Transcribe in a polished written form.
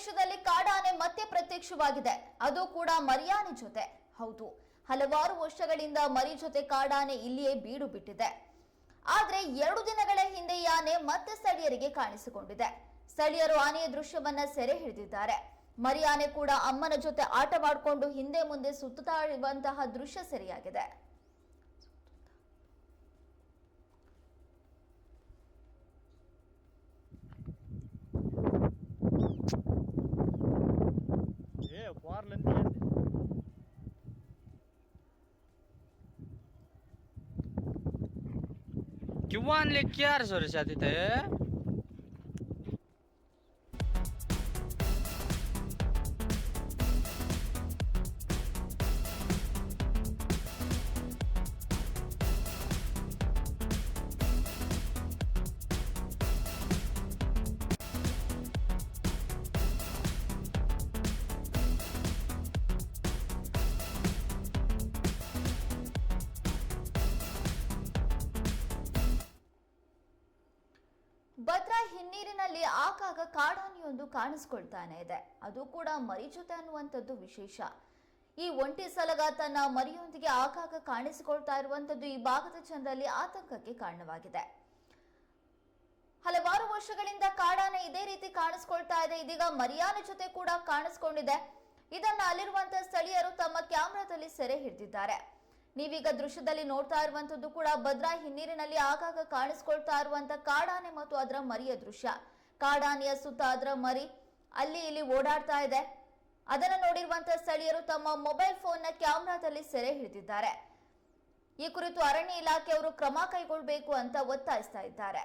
ಪ್ರದೇಶದಲ್ಲಿ ಕಾಡಾನೆ ಮತ್ತೆ ಪ್ರತ್ಯಕ್ಷವಾಗಿದೆ. ಅದು ಕೂಡ ಮರಿಯಾನೆ ಜೊತೆ. ಹೌದು, ಹಲವಾರು ವರ್ಷಗಳಿಂದ ಮರಿ ಜೊತೆ ಕಾಡಾನೆ ಇಲ್ಲಿಯೇ ಬೀಡು ಬಿಟ್ಟಿದೆ. ಆದ್ರೆ 2 ದಿನಗಳ ಹಿಂದೆ ಈ ಆನೆ ಮತ್ತೆ ಸ್ಥಳೀಯರಿಗೆ ಕಾಣಿಸಿಕೊಂಡಿದೆ. ಸ್ಥಳೀಯರು ಆನೆಯ ದೃಶ್ಯವನ್ನ ಸೆರೆ ಹಿಡಿದಿದ್ದಾರೆ. ಮರಿ ಆನೆ ಕೂಡ ಅಮ್ಮನ ಜೊತೆ ಆಟವಾಡಿಕೊಂಡು ಹಿಂದೆ ಮುಂದೆ ಸುತ್ತುತ್ತಾ ಇರುವಂತಹ ದೃಶ್ಯ ಸೆರೆಯಾಗಿದೆ. क्यों आणले चार वर्षात इथे ಭದ್ರಾ ಹಿನ್ನೀರಿನಲ್ಲಿ ಆಗಾಗ ಕಾಡಾನೆಯೊಂದು ಕಾಣಿಸ್ಕೊಳ್ತಾನೆ ಇದೆ. ಅದು ಕೂಡ ಮರಿ ಜೊತೆ ಅನ್ನುವಂಥದ್ದು ವಿಶೇಷ. ಈ ಒಂಟಿ ಸಲಗ ತನ್ನ ಮರಿಯೊಂದಿಗೆ ಆಗಾಗ ಕಾಣಿಸಿಕೊಳ್ತಾ ಇರುವಂತದ್ದು ಈ ಭಾಗದ ಜನರಲ್ಲಿ ಆತಂಕಕ್ಕೆ ಕಾರಣವಾಗಿದೆ. ಹಲವಾರು ವರ್ಷಗಳಿಂದ ಕಾಡಾನೆ ಇದೇ ರೀತಿ ಕಾಣಿಸ್ಕೊಳ್ತಾ ಇದೆ. ಇದೀಗ ಮರಿಯಾನೆ ಜೊತೆ ಕೂಡ ಕಾಣಿಸ್ಕೊಂಡಿದೆ. ಇದನ್ನ ಅಲ್ಲಿರುವಂತಹ ಸ್ಥಳೀಯರು ತಮ್ಮ ಕ್ಯಾಮೆರಾದಲ್ಲಿ ಸೆರೆ ಹಿಡಿದಿದ್ದಾರೆ. ನೀವೀಗ ದೃಶ್ಯದಲ್ಲಿ ನೋಡ್ತಾ ಇರುವಂತದ್ದು ಕೂಡ ಭದ್ರಾ ಹಿನ್ನೀರಿನಲ್ಲಿ ಆಗಾಗ ಕಾಣಿಸ್ಕೊಳ್ತಾ ಇರುವಂತ ಕಾಡಾನೆ ಮತ್ತು ಅದರ ಮರಿಯ ದೃಶ್ಯ. ಕಾಡಾನೆಯ ಸುತ್ತ ಅದರ ಮರಿ ಅಲ್ಲಿ ಇಲ್ಲಿ ಓಡಾಡ್ತಾ ಇದೆ. ಅದನ್ನು ನೋಡಿರುವಂತಹ ಸ್ಥಳೀಯರು ತಮ್ಮ ಮೊಬೈಲ್ ಫೋನ್ನ ಕ್ಯಾಮೆರಾದಲ್ಲಿ ಸೆರೆ ಹಿಡಿದಿದ್ದಾರೆ. ಈ ಕುರಿತು ಅರಣ್ಯ ಇಲಾಖೆಯವರು ಕ್ರಮ ಕೈಗೊಳ್ಳಬೇಕು ಅಂತ ಒತ್ತಾಯಿಸ್ತಾ ಇದ್ದಾರೆ.